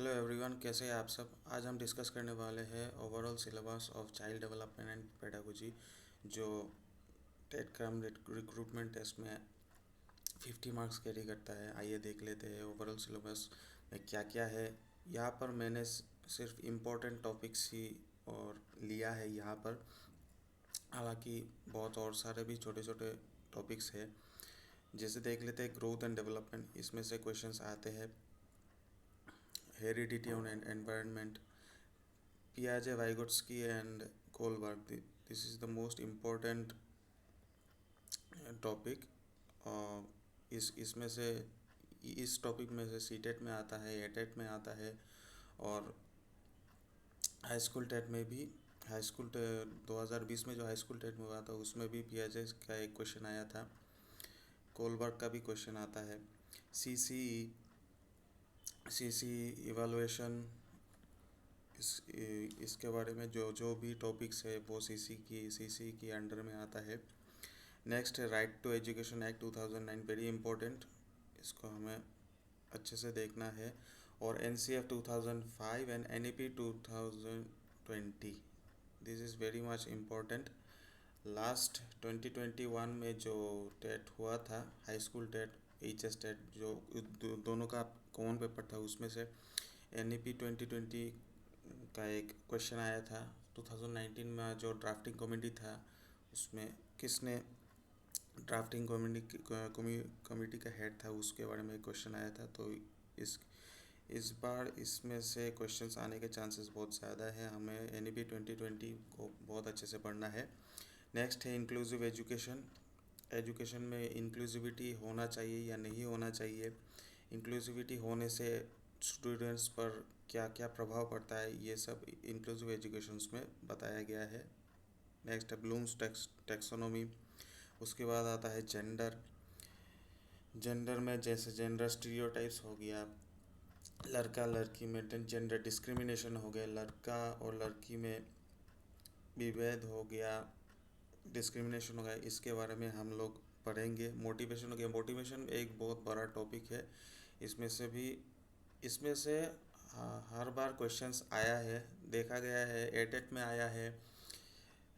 Hello everyone, कैसे हैं आप सब। आज हम डिस्कस करने वाले हैं overall syllabus of child development and pedagogy, जो टेट क्रम रिक्रूटमेंट टेस्ट में 50 मार्क्स कैरी करता है। आइए देख लेते हैं ओवरऑल सिलेबस में क्या क्या है। यहाँ पर मैंने सिर्फ इम्पोर्टेंट टॉपिक्स ही और लिया है यहाँ पर। हालांकि बहुत और सारे भी छोटे छोटे टॉपिक्स हैं। जैसे देख लेते हैं ग्रोथ एंड डेवलपमेंट, इसमें से क्वेश्चंस आते हैं। Heredity and environment, Piaget, Vygotsky and Kohlberg. This is the most important topic. इसमें से इस टॉपिक में से सीटेट में आता है, एटेट में आता है, और हाई स्कूल टेट में भी। हाई स्कूल 2020 में जो हाई स्कूल टेट में हुआ था उसमें भी पियाजे का एक क्वेश्चन आया था। कोलबर्ग का भी क्वेश्चन आता है। सी सी इवेलुएशन, इसके बारे में जो जो भी टॉपिक्स है वो सीसी की अंडर में आता है। नेक्स्ट है right to education act 2009, very important, इसको हमें अच्छे से देखना है। और NCF 2005 and NEP 2020, this is very much important. Last 2021 में जो टेट हुआ था, high school TET, HS TET, जो दोनों का कॉमन पेपर था, उसमें से NEP 2020 का एक क्वेश्चन आया था। 2019 में जो ड्राफ्टिंग कमेटी था उसमें किसने ड्राफ्टिंग कमेटी का हेड था, उसके बारे में क्वेश्चन आया था। तो इस बार इसमें से क्वेश्चंस आने के चांसेस बहुत ज़्यादा है। हमें NEP 2020 को बहुत अच्छे से पढ़ना है। नेक्स्ट है इंक्लूसिव एजुकेशन। एजुकेशन में इंक्लूसिविटी होना चाहिए या नहीं होना चाहिए, इंक्लूसिविटी होने से स्टूडेंट्स पर क्या क्या प्रभाव पड़ता है, ये सब इंक्लूसिव एजुकेशंस में बताया गया है। नेक्स्ट है ब्लूम्स टैक्सोनॉमी। उसके बाद आता है जेंडर में जैसे जेंडर स्टीरियोटाइप्स हो गया, लड़का लड़की में जेंडर डिस्क्रिमिनेशन हो गया, लड़का और लड़की में विभेद हो गया, डिस्क्रिमिनेशन हो गया, इसके बारे में हम लोग पढ़ेंगे। मोटिवेशन हो गया, मोटिवेशन एक बहुत बड़ा टॉपिक है। इसमें से हर बार क्वेश्चंस आया है, देखा गया है, एटेट में आया है,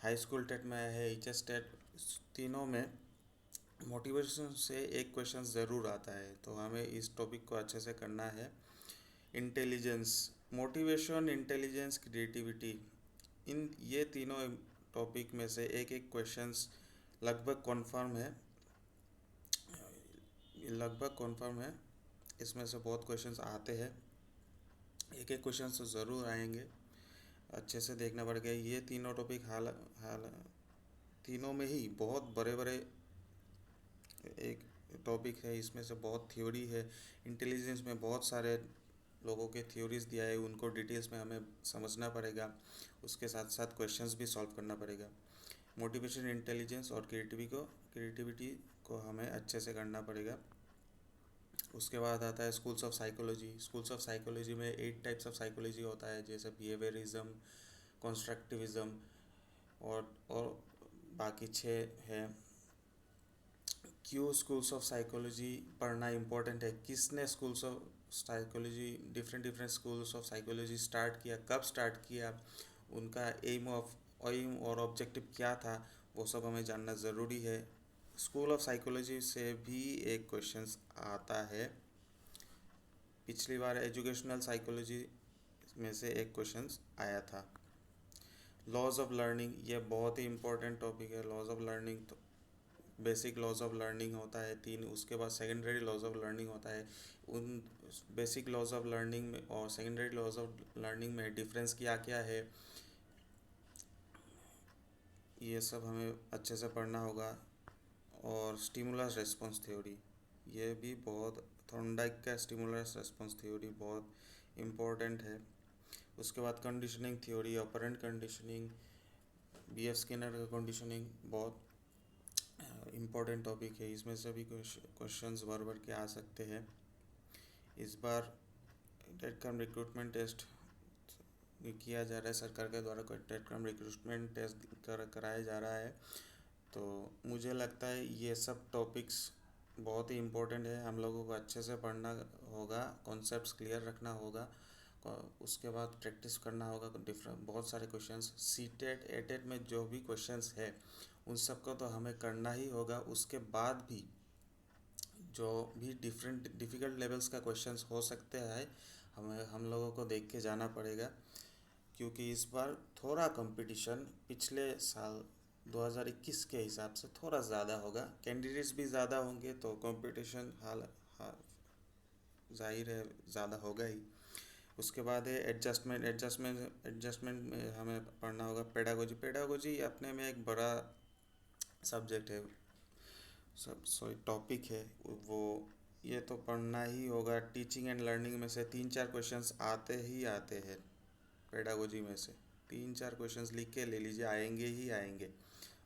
हाई स्कूल टेट में आया है, HS टेट, तीनों में मोटिवेशन से एक क्वेश्चन ज़रूर आता है। तो हमें इस टॉपिक को अच्छे से करना है। इंटेलिजेंस, मोटिवेशन, इंटेलिजेंस, क्रिएटिविटी, इन ये तीनों टॉपिक में से एक एक क्वेश्चंस लगभग कॉन्फर्म है। इसमें से बहुत क्वेश्चंस आते हैं, एक एक क्वेश्चन तो ज़रूर आएंगे, अच्छे से देखना पड़ेगा। ये तीनों टॉपिक हाल तीनों में ही बहुत बड़े बड़े एक टॉपिक है। इसमें से बहुत थ्योरी है। इंटेलिजेंस में बहुत सारे लोगों के थ्योरीज दिया है, उनको डिटेल्स में हमें समझना पड़ेगा, उसके साथ साथ क्वेश्चंस भी सॉल्व करना पड़ेगा। मोटिवेशन, इंटेलिजेंस और क्रिएटिविटी को हमें अच्छे से करना पड़ेगा। उसके बाद आता है schools of psychology. Schools of psychology में 8 टाइप्स ऑफ साइकोलॉजी होता है, जैसे बिहेवियरिज्म, कंस्ट्रक्टिविज्म और बाकी 6 है। क्यों स्कूल्स ऑफ साइकोलॉजी पढ़ना इम्पोर्टेंट है, किसने schools of psychology, different schools of psychology start किया, कब स्टार्ट किया, उनका एम और ऑब्जेक्टिव क्या था, वो सब हमें जानना ज़रूरी है। स्कूल ऑफ साइकोलॉजी से भी एक क्वेश्चंस आता है। पिछली बार एजुकेशनल साइकोलॉजी में से एक क्वेश्चंस आया था। लॉज ऑफ लर्निंग, ये बहुत ही इम्पोर्टेंट टॉपिक है। लॉज ऑफ लर्निंग, तो बेसिक लॉज ऑफ लर्निंग होता है 3, उसके बाद सेकेंडरी लॉज ऑफ लर्निंग होता है। उन बेसिक लॉज ऑफ लर्निंग में और सेकेंडरी लॉज ऑफ लर्निंग में डिफरेंस क्या क्या है, ये सब हमें अच्छे से पढ़ना होगा। और स्टिमुलस रेस्पॉन्स थ्योरी, ये भी बहुत, थॉर्नडाइक का स्टिमुलस रेस्पॉन्स थ्योरी बहुत इम्पोर्टेंट है। उसके बाद conditioning theory, operant conditioning, BF Skinner का कंडीशनिंग बहुत इम्पोर्टेंट टॉपिक है। इसमें से भी क्वेश्चंस भर के आ सकते हैं। इस बार टेट क्रम रिक्रूटमेंट टेस्ट किया जा रहा है, सरकार के द्वारा टेट क्रम रिक्रूटमेंट टेस्ट कराया जा रहा है। तो मुझे लगता है ये सब टॉपिक्स बहुत ही इम्पोर्टेंट है, हम लोगों को अच्छे से पढ़ना होगा, कॉन्सेप्ट्स क्लियर रखना होगा, उसके बाद प्रैक्टिस करना होगा डिफरेंट बहुत सारे क्वेश्चंस। सीटेट एटेट में जो भी क्वेश्चंस है उन सबको तो हमें करना ही होगा। उसके बाद भी जो भी डिफरेंट डिफ़िकल्ट लेवल्स का क्वेश्चंस हो सकते हैं हम लोगों को देख के जाना पड़ेगा, क्योंकि इस बार थोड़ा कंपटीशन पिछले साल 2021 के हिसाब से थोड़ा ज़्यादा होगा। कैंडिडेट्स भी ज़्यादा होंगे तो कंपटीशन जाहिर है ज़्यादा होगा ही। उसके बाद है एडजस्टमेंट में हमें पढ़ना होगा पेडागोजी। पेडागोजी अपने में एक बड़ा सब्जेक्ट है, सब सॉरी टॉपिक है वो, ये तो पढ़ना ही होगा। टीचिंग एंड लर्निंग में से 3-4 क्वेश्चंस आते ही आते हैं। पेडागोजी में से 3-4 क्वेश्चंस लिख के ले लीजिए, आएंगे ही आएंगे।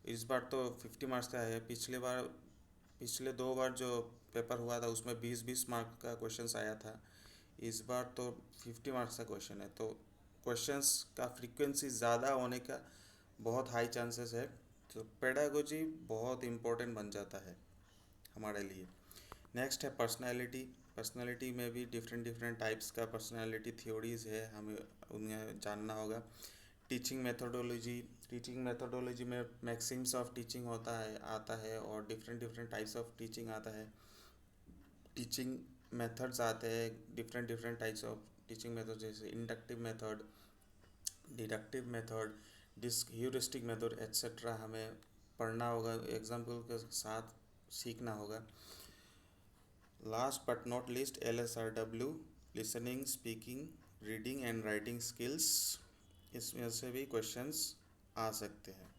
इस बार तो 50 मार्क्स का है। पिछले 2 बार जो पेपर हुआ था उसमें 20-20 मार्क्स का क्वेश्चंस आया था। इस बार तो 50 मार्क्स का क्वेश्चन है, तो क्वेश्चंस का फ्रीक्वेंसी ज़्यादा होने का बहुत हाई चांसेस है। तो पेडागोजी बहुत इम्पोर्टेंट बन जाता है हमारे लिए। नेक्स्ट है पर्सनालिटी। पर्सनालिटी में भी डिफरेंट डिफरेंट टाइप्स का पर्सनालिटी थ्योरीज है, हमें उन्हें जानना होगा। टीचिंग मेथोडोलॉजी में मैक्सिम्स ऑफ टीचिंग आता है और different different types of teaching आता है। टीचिंग मेथड्स आते हैं, different different types of teaching method, जैसे inductive method, deductive method, heuristic method etcetera हमें पढ़ना होगा, एग्जाम्पल के साथ सीखना होगा। Last but not least LSRW, listening, speaking, reading and writing skills, इसमें से भी क्वेश्चंस आ सकते हैं।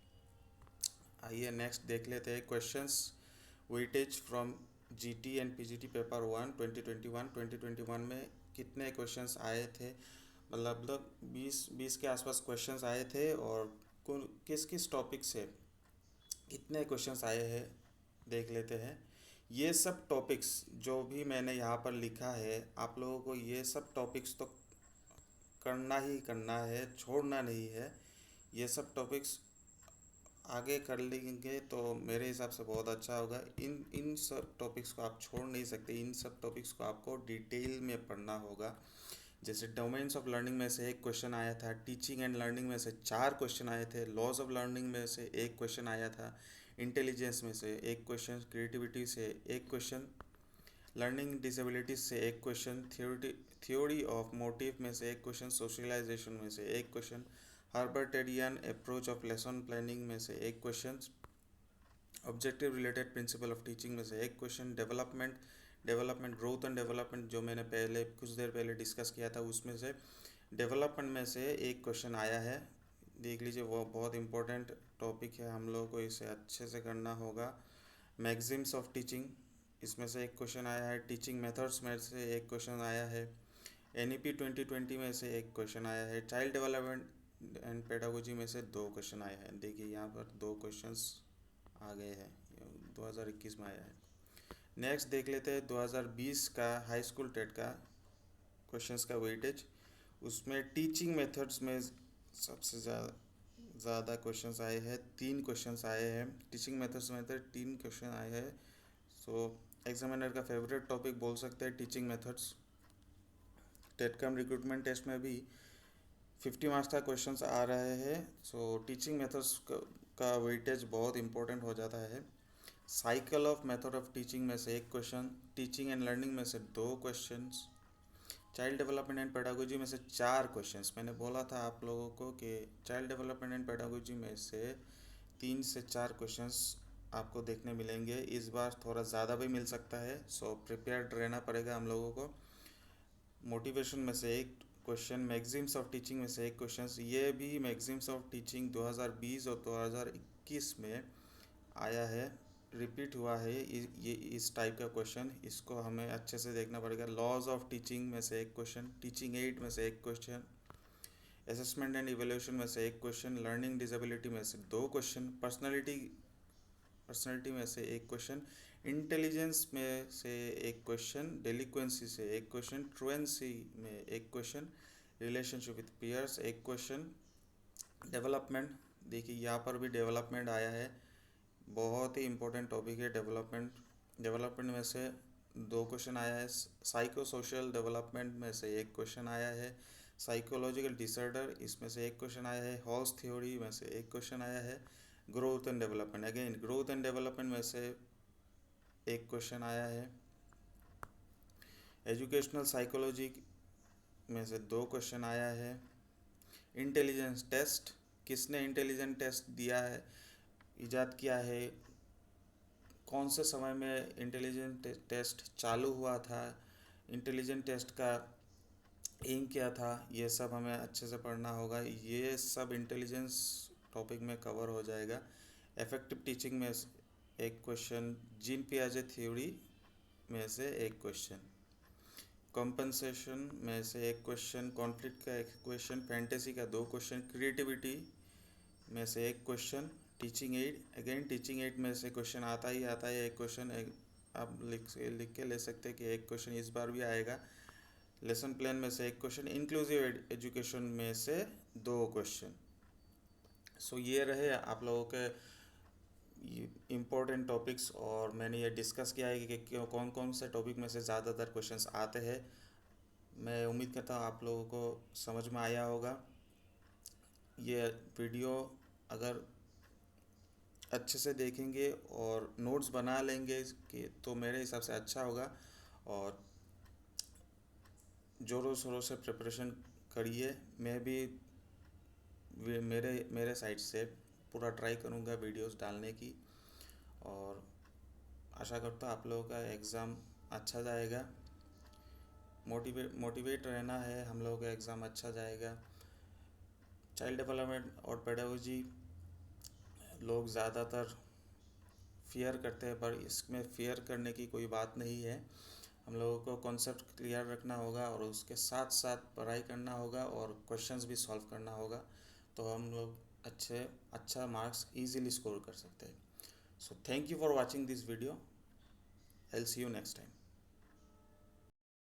आइए नेक्स्ट देख लेते हैं questions weightage from GT and PGT paper 1 2021 में कितने क्वेश्चंस आए थे। मतलब 20 के आसपास क्वेश्चंस आए थे, और किस किस टॉपिक से कितने क्वेश्चंस आए हैं देख लेते हैं। ये सब टॉपिक्स जो भी मैंने यहाँ पर लिखा है, आप लोगों को ये सब टॉपिक्स तो करना ही करना है, छोड़ना नहीं है। ये सब टॉपिक्स आगे कर लेंगे तो मेरे हिसाब से बहुत अच्छा होगा। इन सब टॉपिक्स को आप छोड़ नहीं सकते। इन सब टॉपिक्स को आपको डिटेल में पढ़ना होगा। जैसे डोमेन्स ऑफ लर्निंग में से एक क्वेश्चन आया था, टीचिंग एंड लर्निंग में से 4 क्वेश्चन आए थे, लॉज ऑफ लर्निंग में से एक क्वेश्चन आया था, इंटेलिजेंस में से एक क्वेश्चन, क्रिएटिविटी से एक क्वेश्चन, लर्निंग डिसेबिलिटीज से एक क्वेश्चन, थ्योरी ऑफ मोटिव में से एक क्वेश्चन, सोशलाइजेशन में से एक question, Herbartian approach of lesson planning में से एक question, objective related principle of teaching में से एक question, development growth and development जो मैंने पहले कुछ देर पहले डिस्कस किया था उसमें से डेवलपमेंट में से एक क्वेश्चन आया है। देख लीजिए, वो बहुत इंपॉर्टेंट टॉपिक है, हम लोगों को इसे अच्छे से करना होगा। मैगजिम्स ऑफ टीचिंग, इसमें से एक क्वेश्चन आया है। टीचिंग मेथड्स में से एक क्वेश्चन आया है। NEP 2020 में से एक क्वेश्चन आया है। चाइल्ड डेवलपमेंट एंड पेडागोजी में से 2 क्वेश्चन आए हैं। देखिए यहाँ पर 2 क्वेश्चंस आ गए हैं, 2021 में आया है। नेक्स्ट देख लेते हैं 2020 का हाई स्कूल टेट का क्वेश्चंस का वेटेज। उसमें टीचिंग मेथड्स में सबसे ज़्यादा क्वेश्चंस आए हैं, 3 क्वेश्चंस आए हैं। टीचिंग मेथड्स में तो 3 क्वेश्चन आए हैं। सो एग्जामिनर का फेवरेट टॉपिक बोल सकते हैं टीचिंग मेथड्स। टेटकम रिक्रूटमेंट टेस्ट में भी 50 मार्क्स का क्वेश्चंस आ रहे हैं। सो टीचिंग मेथड्स का वेटेज बहुत इंपॉर्टेंट हो जाता है। Cycle of method of teaching में से एक क्वेश्चन, टीचिंग एंड लर्निंग में से 2 questions, child development and pedagogy में से 4 क्वेश्चंस। मैंने बोला था आप लोगों को कि चाइल्ड डेवलपमेंट एंड पेडागोजी में से 3 से 4 क्वेश्चंस आपको देखने मिलेंगे। इस बार थोड़ा ज़्यादा भी मिल सकता है, सो प्रिपेयर्ड रहना पड़ेगा हम लोगों को। मोटिवेशन में से एक क्वेश्चन, मैगजिम्स ऑफ टीचिंग में से एक क्वेश्चन। ये भी मैगजिम्स ऑफ टीचिंग 2020 और 2021 में आया है, रिपीट हुआ है ये इस टाइप का क्वेश्चन। इसको हमें अच्छे से देखना पड़ेगा। लॉज ऑफ टीचिंग में से एक क्वेश्चन, टीचिंग एड में से एक क्वेश्चन, असेसमेंट एंड इवैल्यूएशन में से एक क्वेश्चन, लर्निंग डिसेबिलिटी में से 2 क्वेश्चन, पर्सनैलिटी में से एक क्वेश्चन, इंटेलिजेंस में से एक क्वेश्चन, डेलिक्वेंसी से एक क्वेश्चन, ट्रुएंसी में एक क्वेश्चन, रिलेशनशिप विथ पीयर्स एक क्वेश्चन, डेवलपमेंट। देखिए यहाँ पर भी डेवलपमेंट आया है, बहुत ही इम्पोर्टेंट टॉपिक है डेवलपमेंट में से 2 क्वेश्चन आया है। साइको सोशल डेवलपमेंट में से एक क्वेश्चन आया है। साइकोलॉजिकल डिसऑर्डर, इसमें से एक क्वेश्चन आया है। हॉल्स थ्योरी में से एक क्वेश्चन आया है। Growth and development, again growth and development में से एक क्वेश्चन आया है। एजुकेशनल साइकोलॉजी में से दो क्वेश्चन आया है। इंटेलिजेंस टेस्ट, किसने इंटेलिजेंस टेस्ट दिया है, इजाद किया है, कौन से समय में इंटेलिजेंट टेस्ट चालू हुआ था, इंटेलिजेंट टेस्ट का एम क्या था, ये सब हमें अच्छे से पढ़ना होगा। ये सब इंटेलिजेंस टॉपिक में कवर हो जाएगा। इफेक्टिव टीचिंग में एक क्वेश्चन, जीन पियाजे थ्योरी में से एक क्वेश्चन, कॉम्पनसेशन में से एक क्वेश्चन, कॉन्फ्लिक्ट का एक क्वेश्चन, फैंटेसी का दो क्वेश्चन, क्रिएटिविटी में से एक question, teaching add, again teaching add में से क्वेश्चन आता ही आता है एक क्वेश्चन। आप लिख के ले सकते हैं कि एक क्वेश्चन इस बार भी आएगा। लेसन प्लान में से एक क्वेश्चन, इंक्लूसिव एजुकेशन में से दो क्वेश्चन। सो ये रहे आप लोगों के इम्पोर्टेंट टॉपिक्स, और मैंने ये डिस्कस किया है कि कौन कौन से टॉपिक में से ज़्यादातर क्वेश्चंस आते हैं। मैं उम्मीद करता हूँ आप लोगों को समझ में आया होगा। ये वीडियो अगर अच्छे से देखेंगे और नोट्स बना लेंगे कि तो मेरे हिसाब से अच्छा होगा। और ज़ोरों शोरों से प्रिपरेशन करिए। मैं भी मेरे मेरे साइड से पूरा ट्राई करूँगा वीडियोस डालने की, और आशा करता हूँ आप लोगों का एग्ज़ाम अच्छा जाएगा। मोटिवेट रहना है, हम लोगों का एग्ज़ाम अच्छा जाएगा। चाइल्ड डेवलपमेंट और पेडागोजी लोग ज़्यादातर फियर करते हैं, पर इसमें फियर करने की कोई बात नहीं है। हम लोगों को कॉन्सेप्ट क्लियर रखना होगा और उसके साथ साथ पढ़ाई करना होगा और क्वेश्चंस भी सॉल्व करना होगा, तो हम लोग अच्छा मार्क्स इजीली स्कोर कर सकते हैं। So thank you for watching this video. I will see you next time.